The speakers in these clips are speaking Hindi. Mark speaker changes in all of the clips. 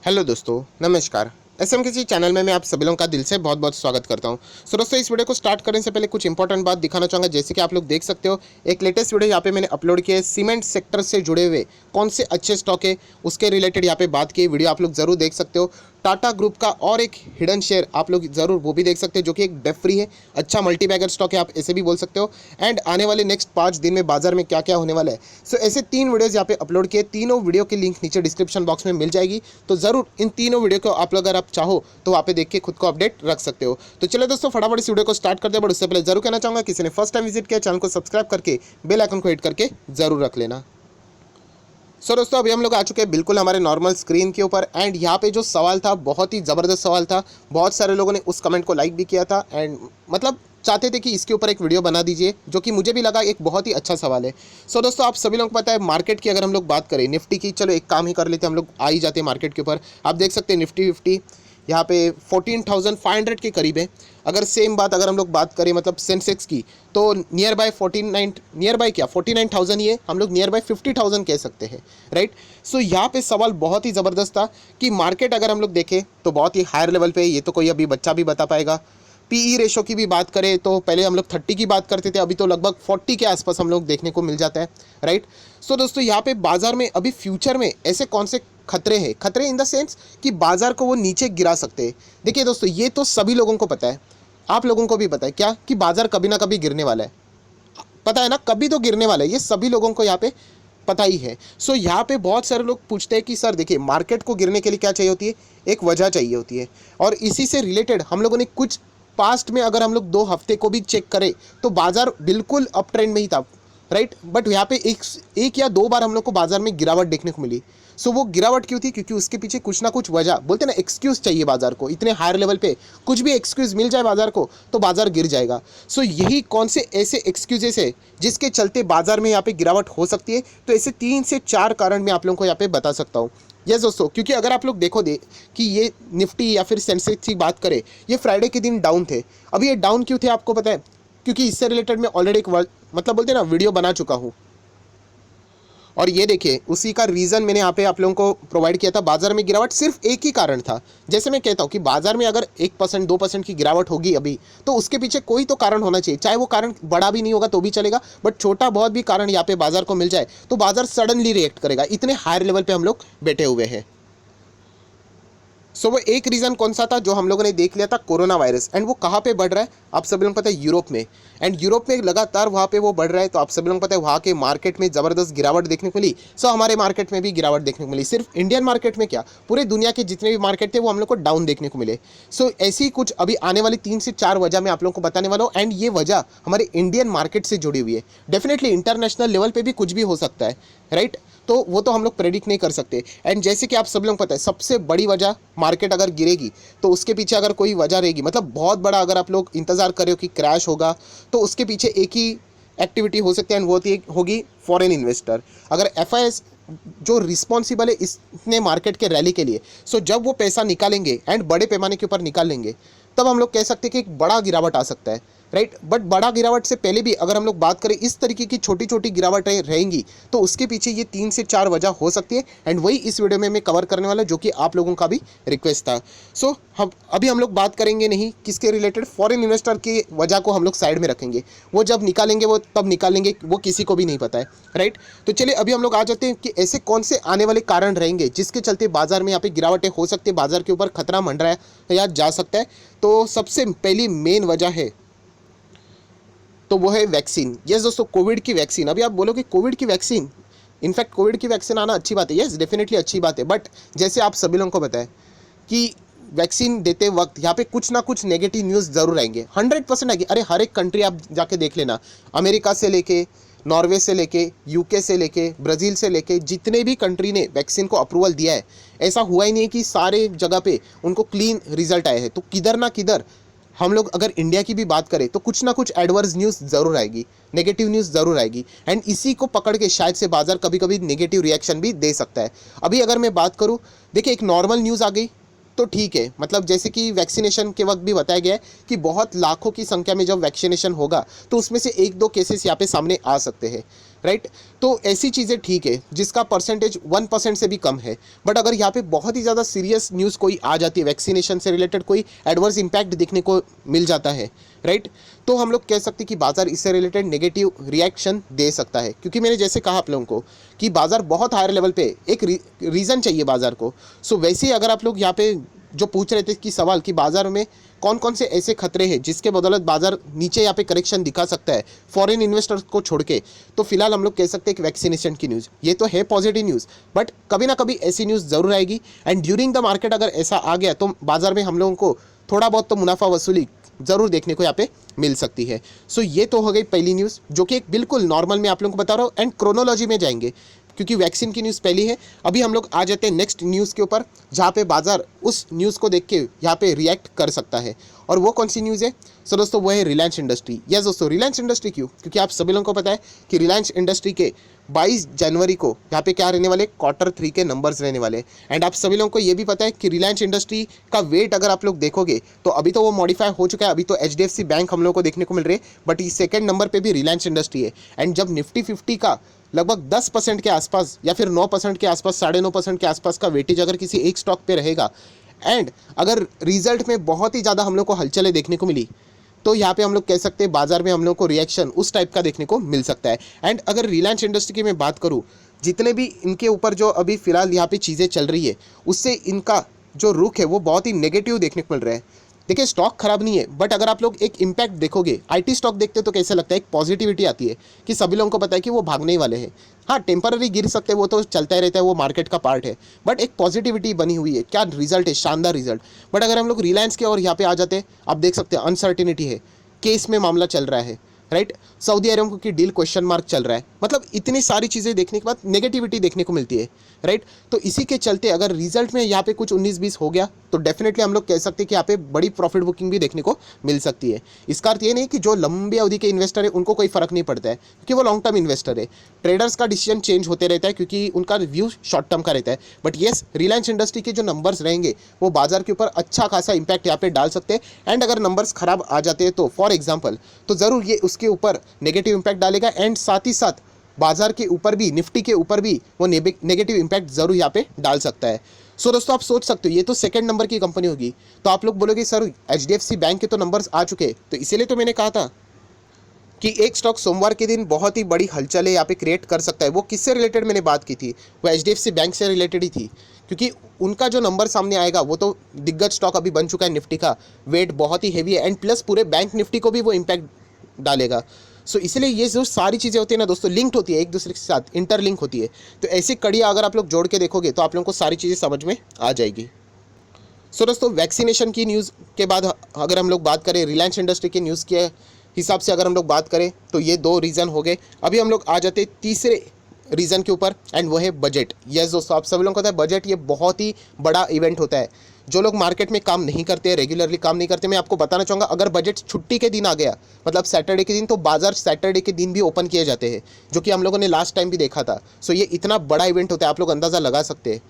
Speaker 1: हेलो दोस्तों, नमस्कार। एसएम किसी चैनल में मैं आप सभी लोगों का दिल से बहुत बहुत स्वागत करता हूं। सो दोस्तों, इस वीडियो को स्टार्ट करने से पहले कुछ इंपॉर्टेंट बात दिखाना चाहूँगा। जैसे कि आप लोग देख सकते हो, एक लेटेस्ट वीडियो यहाँ पे मैंने अपलोड किया है। सीमेंट सेक्टर से जुड़े हुए कौन से अच्छे स्टॉक है उसके रिलेटेड यहाँ पे बात की वीडियो आप लोग जरूर देख सकते हो। टाटा ग्रुप का और एक हिडन शेयर आप लोग जरूर वो भी देख सकते हो, जो कि एक डेट फ्री है, अच्छा मल्टीबैगर स्टॉक है, आप ऐसे भी बोल सकते हो। एंड आने वाले नेक्स्ट 5 दिन में बाजार में क्या क्या होने वाला है, सो ऐसे 3 वीडियोज़ यहाँ पे अपलोड किए। तीनों वीडियो की लिंक नीचे डिस्क्रिप्शन बॉक्स में मिल जाएगी, तो ज़रूर इन तीनों वीडियो को आप लोग अगर आप चाहो तो वहाँ पे देख के खुद को अपडेट रख सकते हो। तो चलो दोस्तों, फटाफट इस वीडियो को स्टार्ट करते हैं। बट उससे पहले जरूर कहना चाहूँगा, किसी ने फर्स्ट टाइम विजिट किया चैनल को सब्सक्राइब करके बेल आइकन को हिट करके जरूर रख लेना। सो दोस्तों, अभी हम लोग आ चुके हैं बिल्कुल हमारे नॉर्मल स्क्रीन के ऊपर। एंड यहाँ पे जो सवाल था बहुत ही ज़बरदस्त सवाल था। बहुत सारे लोगों ने उस कमेंट को लाइक भी किया था एंड मतलब चाहते थे कि इसके ऊपर एक वीडियो बना दीजिए, जो कि मुझे भी लगा एक बहुत ही अच्छा सवाल है। सो दोस्तों, आप सभी लोगों को पता है मार्केट की अगर हम लोग बात करें, निफ्टी की, चलो एक काम ही कर लेते हैं, हम लोग आ ही जाते हैं मार्केट के ऊपर। आप देख सकते हैं निफ्टी 50 यहाँ पे 14,500 के करीब है। अगर सेम बात अगर हम लोग बात करें मतलब सेंसेक्स की, तो नियर बाय 49,000 ही है, हम लोग नियर बाय 50,000 कह सकते हैं, राइट। सो यहाँ पे सवाल बहुत ही ज़बरदस्त था कि मार्केट अगर हम लोग देखें तो बहुत ही हायर लेवल पे है, ये तो कोई अभी बच्चा भी बता पाएगा। पीई रेशो की भी बात करें तो पहले हम लोग 30 की बात करते थे, अभी तो लगभग 40 के आसपास हम लोग देखने को मिल जाता है, राइट। सो दोस्तों, यहाँ पे बाजार में अभी फ्यूचर में ऐसे कौन से खतरे हैं, खतरे इन द सेंस कि बाजार को वो नीचे गिरा सकते हैं। देखिए दोस्तों, ये तो सभी लोगों को पता है, आप लोगों को भी पता है क्या, कि बाजार कभी ना कभी गिरने वाला है। पता है ना, कभी तो गिरने वाला है, ये सभी लोगों को यहाँ पे पता ही है। सो यहाँ पे बहुत सारे लोग पूछते हैं कि सर देखिए, मार्केट को गिरने के लिए क्या चाहिए होती है, एक वजह चाहिए होती है। और इसी से रिलेटेड हम लोगों ने कुछ पास्ट में अगर हम लोग 2 हफ्ते को भी चेक करें तो बाजार बिल्कुल अप ट्रेंड में ही था, राइट। बट यहाँ पे एक या 2 बार हम लोग को बाजार में गिरावट देखने को मिली। सो वो गिरावट क्यों थी, क्योंकि उसके पीछे कुछ ना कुछ वजह, बोलते ना एक्सक्यूज़ चाहिए बाजार को। इतने हायर लेवल पे कुछ भी एक्सक्यूज़ मिल जाए बाजार को तो बाजार गिर जाएगा। सो यही कौन से ऐसे एक्सक्यूजेस है जिसके चलते बाजार में यहाँ पे गिरावट हो सकती है। तो ऐसे 3 से 4 कारण मैं आप लोगों को यहाँ पे बता सकता हूँ। यस दोस्तों, क्योंकि अगर आप लोग देखो कि ये निफ्टी या फिर सेंसेक्स की बात करें, ये फ्राइडे के दिन डाउन थे। अभी ये डाउन क्यों थे आपको पता है, क्योंकि इससे रिलेटेड मैं ऑलरेडी एक मतलब बोलते हैं ना वीडियो बना चुका हूँ। और ये देखिए, उसी का रीज़न मैंने यहाँ पे आप लोगों को प्रोवाइड किया था। बाजार में गिरावट सिर्फ एक ही कारण था। जैसे मैं कहता हूँ कि बाजार में अगर 1% 2% की गिरावट होगी अभी, तो उसके पीछे कोई तो कारण होना चाहिए। चाहे वो कारण बड़ा भी नहीं होगा तो भी चलेगा, बट छोटा बहुत भी कारण यहाँ पे बाजार को मिल जाए तो बाजार सडनली रिएक्ट करेगा। इतने हायर लेवल पे हम लोग बैठे हुए हैं। सो वो एक रीज़न कौन सा था जो हम लोगों ने देख लिया था, कोरोना वायरस। एंड वो कहाँ पे बढ़ रहा है आप सभी लोगों को पता है, यूरोप में। एंड यूरोप में लगातार वहाँ पे वो बढ़ रहा है, तो आप सभी लोगों को पता है वहाँ के मार्केट में ज़बरदस्त गिरावट देखने को मिली। सो हमारे मार्केट में भी गिरावट देखने को मिली। सिर्फ इंडियन मार्केट में क्या, पूरे दुनिया के जितने भी मार्केट थे वो हम लोग को डाउन देखने को मिले। सो ऐसी कुछ अभी आने वाली 3 से 4 वजह मैं आप लोगों को बताने वाला हूँ। एंड ये वजह हमारे इंडियन मार्केट से जुड़ी हुई है। डेफिनेटली इंटरनेशनल लेवल पर भी कुछ भी हो सकता है, राइट। तो वो तो हम लोग प्रेडिक्ट नहीं कर सकते। एंड जैसे कि आप सब लोग पता है, सबसे बड़ी वजह मार्केट अगर गिरेगी तो उसके पीछे अगर कोई वजह रहेगी, मतलब बहुत बड़ा, अगर आप लोग इंतज़ार कर रहे हो कि क्रैश होगा, तो उसके पीछे एक ही एक्टिविटी हो सकती है एंड वो होगी फॉरेन इन्वेस्टर। अगर एफआईएस जो रिस्पॉन्सिबल है इसने मार्केट के रैली के लिए, सो जब वो पैसा निकालेंगे एंड बड़े पैमाने के ऊपर निकाल लेंगे, तब हम लोग कह सकते हैं कि एक बड़ा गिरावट आ सकता है, राइट। बट बड़ा गिरावट से पहले भी अगर हम लोग बात करें, इस तरीके की छोटी छोटी गिरावटें रहेंगी तो उसके पीछे ये 3 से 4 वजह हो सकती है। एंड वही इस वीडियो में मैं कवर करने वाला, जो कि आप लोगों का भी रिक्वेस्ट था। सो अभी हम लोग बात करेंगे नहीं किसके रिलेटेड, फॉरेन इन्वेस्टर की वजह को हम लोग साइड में रखेंगे। वो जब निकालेंगे वो तब निकालेंगे, वो किसी को भी नहीं पता है, राइट। तो चलिए अभी हम लोग आ जाते हैं कि ऐसे कौन से आने वाले कारण रहेंगे जिसके चलते बाजार में यहाँ पे गिरावटें हो सकती है, बाजार के ऊपर खतरा मंडरा है या जा सकता है। तो सबसे पहली मेन वजह है तो वो है वैक्सीन। यस दोस्तों, कोविड की वैक्सीन। अभी आप बोलोगे कोविड की वैक्सीन, इनफैक्ट कोविड की वैक्सीन आना अच्छी बात है, यस डेफिनेटली अच्छी बात है। बट जैसे आप सभी लोगों को पता है कि वैक्सीन देते वक्त यहाँ पे कुछ ना कुछ नेगेटिव न्यूज़ ज़रूर आएंगे, 100% आएंगे। अरे हर एक कंट्री आप जाके देख लेना, अमेरिका से लेके नॉर्वे से लेके यूके से लेके ब्राज़ील से लेके जितने भी कंट्री ने वैक्सीन को अप्रूवल दिया है, ऐसा हुआ ही नहीं है कि सारे जगह पे उनको क्लीन रिजल्ट आए हैं। तो किधर ना किधर हम लोग अगर इंडिया की भी बात करें तो कुछ ना कुछ एडवर्स न्यूज़ ज़रूर आएगी, नेगेटिव न्यूज़ ज़रूर आएगी। एंड इसी को पकड़ के शायद से बाजार कभी कभी नेगेटिव रिएक्शन भी दे सकता है। अभी अगर मैं बात करूं, देखिए एक नॉर्मल न्यूज़ आ गई तो ठीक है, मतलब जैसे कि वैक्सीनेशन के वक्त भी बताया गया है कि बहुत लाखों की संख्या में जब वैक्सीनेशन होगा तो उसमें से 1-2 केसेस यहाँ पे सामने आ सकते हैं। राइट। तो ऐसी चीज़ें ठीक है जिसका परसेंटेज 1% से भी कम है। बट अगर यहाँ पे बहुत ही ज़्यादा सीरियस न्यूज़ कोई आ जाती है, वैक्सीनेशन से रिलेटेड कोई एडवर्स इम्पैक्ट देखने को मिल जाता है, राइट, तो हम लोग कह सकते हैं कि बाजार इससे रिलेटेड नेगेटिव रिएक्शन दे सकता है। क्योंकि मैंने जैसे कहा आप लोगों को कि बाजार बहुत हायर लेवल पे एक रीज़न चाहिए बाजार को। सो वैसे ही अगर आप लोग यहाँ पे जो पूछ रहे थे कि सवाल कि बाजार में कौन कौन से ऐसे खतरे हैं जिसके बदौलत बाजार नीचे यहाँ पे करेक्शन दिखा सकता है फॉरेन इन्वेस्टर्स को छोड़ के, तो फिलहाल हम लोग कह सकते हैं कि वैक्सीनेशन की न्यूज़ ये तो है पॉजिटिव न्यूज़, बट कभी ना कभी ऐसी न्यूज़ ज़रूर आएगी। एंड ड्यूरिंग द मार्केट अगर ऐसा आ गया तो बाजार में हम लोगों को थोड़ा बहुत तो मुनाफा वसूली ज़रूर देखने को यहाँ पे मिल सकती है। सो ये तो हो गई पहली न्यूज़ जो कि एक बिल्कुल नॉर्मल मैं आप लोगों को बता रहा हूँ। एंड क्रोनोलॉजी में जाएंगे क्योंकि वैक्सीन की न्यूज़ पहली है। अभी हम लोग आ जाते हैं नेक्स्ट न्यूज़ के ऊपर जहाँ पे बाजार उस न्यूज़ को देख के यहाँ पे रिएक्ट कर सकता है। और वो कौन सी न्यूज़ है? सो दोस्तों वो है रिलायंस इंडस्ट्री। यस दोस्तों, रिलायंस इंडस्ट्री क्यों? क्योंकि आप सभी लोगों को पता है कि रिलायंस इंडस्ट्री के 22 जनवरी को यहाँ पे क्या रहने वाले, Q3 के नंबर्स रहने वाले। एंड आप सभी लोगों को ये भी पता है कि रिलायंस इंडस्ट्री का वेट अगर आप लोग देखोगे तो अभी तो वो मॉडिफाई हो चुका है, अभी तो HDFC बैंक हम लोग को देखने को मिल रही है, बट इस सेकंड नंबर पे भी रिलायंस इंडस्ट्री है। एंड जब निफ्टी 50 का लगभग 10% के आसपास या फिर 9% के आसपास, 9.5% के आसपास का वेटेज अगर किसी एक स्टॉक पे रहेगा, एंड अगर रिजल्ट में बहुत ही ज़्यादा हम लोग को हलचलें देखने को मिली, तो यहाँ पे हम लोग कह सकते हैं बाजार में हम लोग को रिएक्शन उस टाइप का देखने को मिल सकता है। एंड अगर रिलायंस इंडस्ट्री की मैं बात करूँ, जितने भी इनके ऊपर जो अभी फ़िलहाल यहाँ पे चीज़ें चल रही है, उससे इनका जो रुख है वो बहुत ही नेगेटिव देखने को मिल रहा है। देखिए स्टॉक खराब नहीं है, बट अगर आप लोग एक इम्पैक्ट देखोगे, आईटी स्टॉक देखते तो कैसे लगता है, एक पॉजिटिविटी आती है कि सभी लोगों को पता है कि वो भागने ही वाले हैं। हाँ, टेम्पररी गिर सकते हैं, वो तो चलता ही रहता है, वो मार्केट का पार्ट है, बट एक पॉजिटिविटी बनी हुई है। क्या रिजल्ट है, शानदार रिजल्ट। बट अगर हम लोग रिलायंस के और यहाँ पे आ जाते हैं, आप देख सकते हैं अनसर्टिनिटी है, केस में मामला चल रहा है, राइट, सऊदी अरब की डील क्वेश्चन मार्क चल रहा है, मतलब इतनी सारी चीज़ें देखने के बाद नेगेटिविटी देखने को मिलती है, राइट। तो इसी के चलते अगर रिजल्ट में यहाँ पे कुछ 19-20 हो गया तो डेफिनेटली हम लोग कह सकते हैं कि यहाँ पे बड़ी प्रॉफिट बुकिंग भी देखने को मिल सकती है। इसका अर्थ ये नहीं कि जो लंबी अवधि के इन्वेस्टर है उनको कोई फर्क नहीं पड़ता है, क्योंकि वो लॉन्ग टर्म इन्वेस्टर है। ट्रेडर्स का डिसीजन चेंज होते रहता है क्योंकि उनका व्यू शॉर्ट टर्म का रहता है। बट येस, रिलायंस इंडस्ट्री के जो नंबर्स रहेंगे वो बाजार के ऊपर अच्छा खासा इंपैक्ट यहाँ पे डाल सकते हैं। एंड अगर नंबर्स खराब आ जाते हैं तो फॉर एग्जाम्पल तो ज़रूर ये उसके ऊपर नेगेटिव इंपैक्ट डालेगा। एंड साथ ही साथ बाजार के ऊपर भी, निफ्टी के ऊपर भी वो नेगेटिव इंपैक्ट जरूर यहाँ पे डाल सकता है। सो दोस्तों आप सोच सकते हो ये तो सेकंड नंबर की कंपनी होगी, तो आप लोग बोलोगे सर HDFC बैंक के तो नंबर्स आ चुके, तो इसीलिए तो मैंने कहा था कि एक स्टॉक सोमवार के दिन बहुत ही बड़ी हलचल है यहाँ पे क्रिएट कर सकता है। वो किससे रिलेटेड मैंने बात की थी, वो HDFC बैंक से रिलेटेड ही थी, क्योंकि उनका जो नंबर सामने आएगा वो तो दिग्गज स्टॉक अभी बन चुका है, निफ्टी का वेट बहुत ही हैवी है, एंड प्लस पूरे बैंक निफ्टी को भी वो इम्पैक्ट डालेगा। सो इसलिए ये जो सारी चीज़ें होती है ना दोस्तों, लिंक्ड होती है एक दूसरे के साथ, इंटरलिंक होती है। तो ऐसी कड़ियाँ अगर आप लोग जोड़ के देखोगे तो आप लोगों को सारी चीज़ें समझ में आ जाएगी। सो दोस्तों वैक्सीनेशन की न्यूज़ के बाद अगर हम लोग बात करें रिलायंस इंडस्ट्री की न्यूज़ के हिसाब से अगर हम लोग बात करें तो ये 2 रीज़न हो गए। अभी हम लोग आ जाते हैं तीसरे रीज़न के ऊपर, एंड वो है बजट। यस दोस्तों, आप सभी लोगों को पता है बजट ये बहुत ही बड़ा इवेंट होता है। जो लोग मार्केट में काम नहीं करते, रेगुलरली काम नहीं करते, मैं आपको बताना चाहूँगा अगर बजट छुट्टी के दिन आ गया, मतलब सैटरडे के दिन, तो बाजार सैटरडे के दिन भी ओपन किए जाते हैं, जो कि हम लोगों ने लास्ट टाइम भी देखा था। सो ये इतना बड़ा इवेंट होता है, आप लोग अंदाज़ा लगा सकते हैं।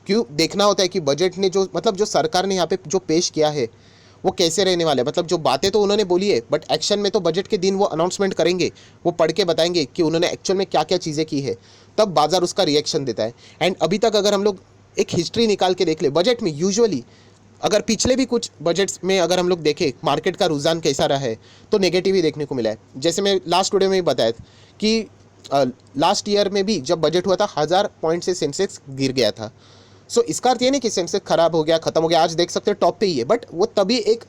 Speaker 1: क्यों देखना होता है कि बजट ने जो, मतलब जो सरकार ने यहाँ पे जो पेश किया है वो कैसे रहने वाले, मतलब जो बातें तो उन्होंने बोली है, बट एक्शन में तो बजट के दिन वो अनाउंसमेंट करेंगे, वो पढ़ के बताएंगे कि उन्होंने एक्चुअल में क्या क्या चीज़ें की है, तब बाजार उसका रिएक्शन देता है। एंड अभी तक अगर हम लोग एक हिस्ट्री निकाल के देख ले बजट में, यूजुअली अगर पिछले भी कुछ बजट्स में अगर हम लोग देखें मार्केट का रुझान कैसा रहा है, तो नेगेटिव ही देखने को मिला है। जैसे मैं लास्ट वीडियो में भी बताया था कि लास्ट ईयर में भी जब बजट हुआ था 1000 पॉइंट से सेंसेक्स गिर गया था। सो इसका अर्थ ये नहीं कि सेंसेक्स खराब हो गया, खत्म हो गया, आज देख सकते हैं टॉप पे ही है, बट वो तभी एक,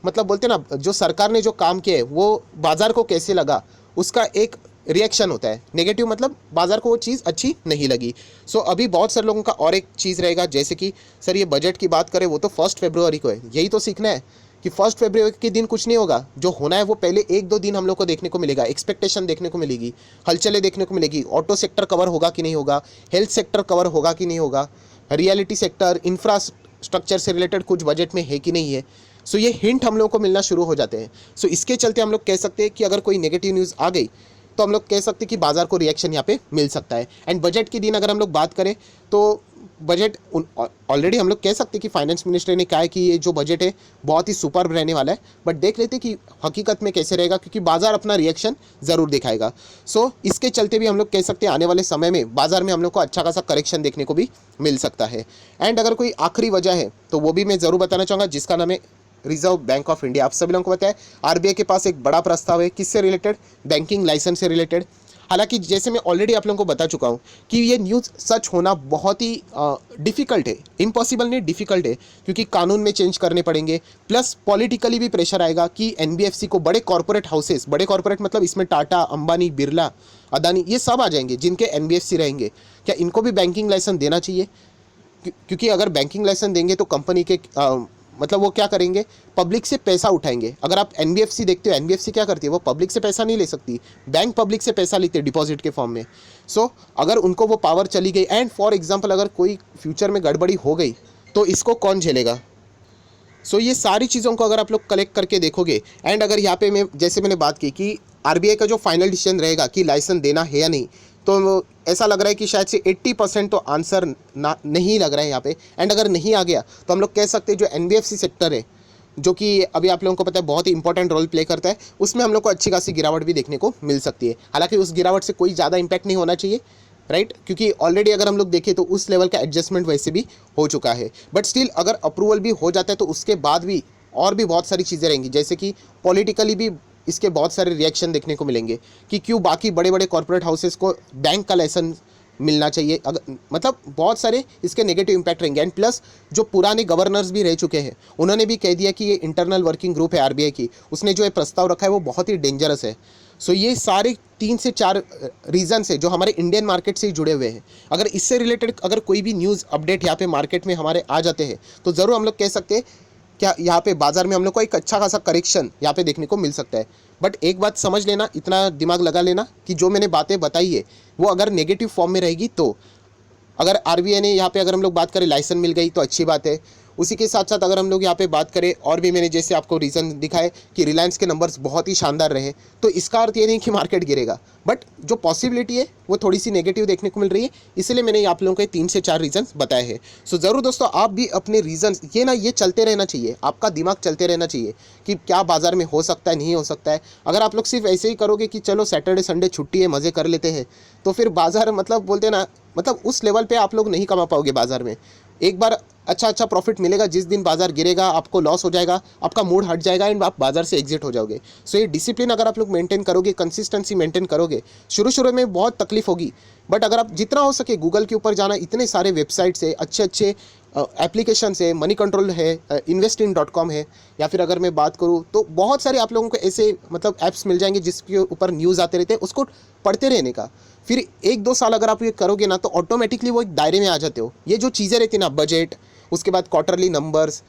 Speaker 1: मतलब बोलते हैं ना, जो सरकार ने जो काम किया है वो बाजार को कैसे लगा उसका एक रिएक्शन होता है। नेगेटिव मतलब बाजार को वो चीज़ अच्छी नहीं लगी। सो अभी बहुत सारे लोगों का और एक चीज़ रहेगा, जैसे कि सर ये बजट की बात करें वो तो 1 फरवरी को है, यही तो सीखना है कि 1 फरवरी के दिन कुछ नहीं होगा, जो होना है वो पहले 1-2 दिन हम लोग को देखने को मिलेगा, एक्सपेक्टेशन देखने को मिलेगी, हलचलें देखने को मिलेगी, ऑटो सेक्टर कवर होगा कि नहीं होगा, हेल्थ सेक्टर कवर होगा कि नहीं होगा, रियलिटी सेक्टर, इंफ्रास्ट्रक्चर से रिलेटेड कुछ बजट में है कि नहीं है। सो ये हिंट हम लोगों को मिलना शुरू हो जाते हैं। सो इसके चलते हम लोग कह सकते हैं कि अगर कोई नेगेटिव न्यूज़ आ गई तो हम लोग कह सकते हैं कि बाजार को रिएक्शन यहाँ पे मिल सकता है। एंड बजट के दिन अगर हम लोग बात करें तो बजट ऑलरेडी हम लोग कह सकते हैं कि फाइनेंस मिनिस्टर ने कहा है कि ये जो बजट है बहुत ही सुपर्ब रहने वाला है, बट देख लेते हैं कि हकीकत में कैसे रहेगा, क्योंकि बाजार अपना रिएक्शन ज़रूर दिखाएगा। सो इसके चलते भी हम लोग कह सकते हैं आने वाले समय में बाजार में हम लोग को अच्छा खासा करेक्शन देखने को भी मिल सकता है। एंड अगर कोई आखिरी वजह है तो वो भी मैं ज़रूर बताना चाहूँगा, जिसका नाम है रिजर्व बैंक ऑफ इंडिया। आप सभी लोगों को पता है आरबीआई के पास एक बड़ा प्रस्ताव है, किससे रिलेटेड, बैंकिंग लाइसेंस से रिलेटेड। हालांकि जैसे मैं ऑलरेडी आप लोगों को बता चुका हूँ कि ये न्यूज़ सच होना बहुत ही डिफ़िकल्ट है, इम्पॉसिबल नहीं, डिफ़िकल्ट है, क्योंकि कानून में चेंज करने पड़ेंगे, प्लस पॉलिटिकली भी प्रेशर आएगा कि एनबीएफसी को, बड़े कॉरपोरेट हाउसेस, बड़े कॉरपोरेट मतलब इसमें टाटा, अंबानी, बिरला, अदानी, ये सब आ जाएंगे जिनके एनबीएफसी रहेंगे, क्या इनको भी बैंकिंग लाइसेंस देना चाहिए? क्योंकि अगर बैंकिंग लाइसेंस देंगे तो कंपनी के मतलब वो क्या करेंगे, पब्लिक से पैसा उठाएंगे। अगर आप एनबीएफसी देखते हो, एनबीएफसी क्या करती है, वो पब्लिक से पैसा नहीं ले सकती, बैंक पब्लिक से पैसा लेते हैं डिपॉजिट के फॉर्म में। सो अगर उनको वो पावर चली गई एंड फॉर एग्जांपल अगर कोई फ्यूचर में गड़बड़ी हो गई तो इसको कौन झेलेगा? सो ये सारी चीज़ों को अगर आप लोग कलेक्ट करके देखोगे, एंड अगर यहाँ पे मैं जैसे मैंने बात की कि आरबीआई का जो फाइनल डिसीजन रहेगा कि लाइसेंस देना है या नहीं, तो ऐसा लग रहा है कि शायद से 80% तो आंसर ना नहीं लग रहा है यहाँ पे। एंड अगर नहीं आ गया तो हम लोग कह सकते हैं जो एनबीएफसी सेक्टर है, जो कि अभी आप लोगों को पता है बहुत ही इंपॉर्टेंट रोल प्ले करता है, उसमें हम लोग को अच्छी खासी गिरावट भी देखने को मिल सकती है। हालांकि उस गिरावट से कोई ज़्यादा इंपैक्ट नहीं होना चाहिए, राइट, क्योंकि ऑलरेडी अगर हम लोग देखें तो उस लेवल का एडजस्टमेंट वैसे भी हो चुका है। बट स्टिल अगर अप्रूवल भी हो जाता है तो उसके बाद भी और भी बहुत सारी चीज़ें रहेंगी, जैसे कि पॉलिटिकली भी इसके बहुत सारे रिएक्शन देखने को मिलेंगे कि क्यों बाकी बड़े बड़े कॉर्पोरेट हाउसेस को बैंक का लाइसेंस मिलना चाहिए। अगर मतलब बहुत सारे इसके नेगेटिव इंपैक्ट रहेंगे। एंड प्लस जो पुराने गवर्नर्स भी रह चुके हैं उन्होंने भी कह दिया कि ये इंटरनल वर्किंग ग्रुप है आरबीआई की, उसने जो ये प्रस्ताव रखा है वो बहुत ही डेंजरस है। सो ये सारे 3 से 4 रीजन्स है जो हमारे इंडियन मार्केट से ही जुड़े हुए हैं। अगर इससे रिलेटेड अगर कोई भी न्यूज़ अपडेट यहाँ पे मार्केट में हमारे आ जाते हैं तो ज़रूर हम लोग कह सकते हैं क्या यहाँ पे बाजार में हम लोग को एक अच्छा खासा करेक्शन यहाँ पे देखने को मिल सकता है। बट एक बात समझ लेना, इतना दिमाग लगा लेना कि जो मैंने बातें बताई है वो अगर नेगेटिव फॉर्म में रहेगी तो अगर आरबीआई ने यहाँ पे अगर हम लोग बात करें लाइसेंस मिल गई तो अच्छी बात है। उसी के साथ साथ अगर हम लोग यहाँ पे बात करें और भी मैंने जैसे आपको रीज़न दिखाए कि रिलायंस के नंबर्स बहुत ही शानदार रहे, तो इसका अर्थ ये नहीं कि मार्केट गिरेगा, बट जो पॉसिबिलिटी है वो थोड़ी सी नेगेटिव देखने को मिल रही है। इसलिए मैंने आप लोगों को 3 से 4 रीजन्स बताए हैं। सो ज़रूर दोस्तों आप भी अपने रीजन्स ये चलते रहना चाहिए, आपका दिमाग चलते रहना चाहिए कि क्या बाजार में हो सकता है, नहीं हो सकता है। अगर आप लोग सिर्फ ऐसे ही करोगे कि चलो सैटरडे संडे छुट्टी है मज़े कर लेते हैं, तो फिर बाजार मतलब बोलते ना, मतलब उस लेवल पे आप लोग नहीं कमा पाओगे बाजार में। एक बार अच्छा प्रॉफिट मिलेगा, जिस दिन बाजार गिरेगा आपको लॉस हो जाएगा, आपका मूड हट जाएगा एंड आप बाजार से एग्जिट हो जाओगे। सो ये डिसिप्लिन अगर आप लोग मेंटेन करोगे, कंसिस्टेंसी मेंटेन करोगे, शुरू में बहुत तकलीफ होगी, बट अगर आप जितना हो सके गूगल के ऊपर जाना, इतने सारे वेबसाइट्स है, अच्छे एप्लीकेशन है, मनी कंट्रोल है, investin.com है, या फिर अगर मैं बात करूँ तो बहुत सारे आप लोगों को ऐसे मतलब ऐप्स मिल जाएंगे जिसके ऊपर न्यूज़ आते रहते हैं, उसको पढ़ते रहने का। फिर 1-2 साल अगर आप ये करोगे ना तो ऑटोमेटिकली वो एक दायरे में आ जाते हो। ये जो चीज़ें रहती है ना, बजट, उसके बाद क्वार्टरली नंबर्स,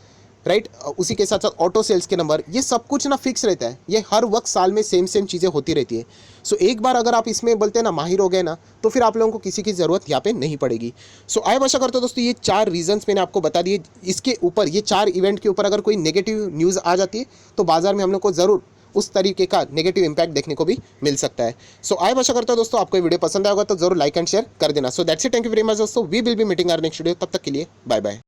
Speaker 1: राइट, उसी के साथ साथ ऑटो सेल्स के नंबर, ये सब कुछ ना फिक्स रहता है, ये हर वक्त साल में सेम चीज़ें होती रहती है। सो एक बार अगर आप इसमें बोलते हैं ना माहिर हो गए ना, तो फिर आप लोगों को किसी की ज़रूरत यहाँ पे नहीं पड़ेगी। सो आई आशा करता हूँ दोस्तों ये 4 रीजंस मैंने आपको बता दिए। इसके ऊपर ये 4 इवेंट के ऊपर अगर कोई नेगेटिव न्यूज़ आ जाती है तो बाजार में हम लोग को ज़रूर उस तरीके का नेगेटिव इंपैक्ट देखने को भी मिल सकता है। सो आई आशा करता हूँ दोस्तों आपको ये वीडियो पसंद आएगा तो जरूर लाइक एंड शेयर कर देना। So that's it, thank you very much दोस्तों, we will be meeting our next video. तब तक के लिए बाय बाय।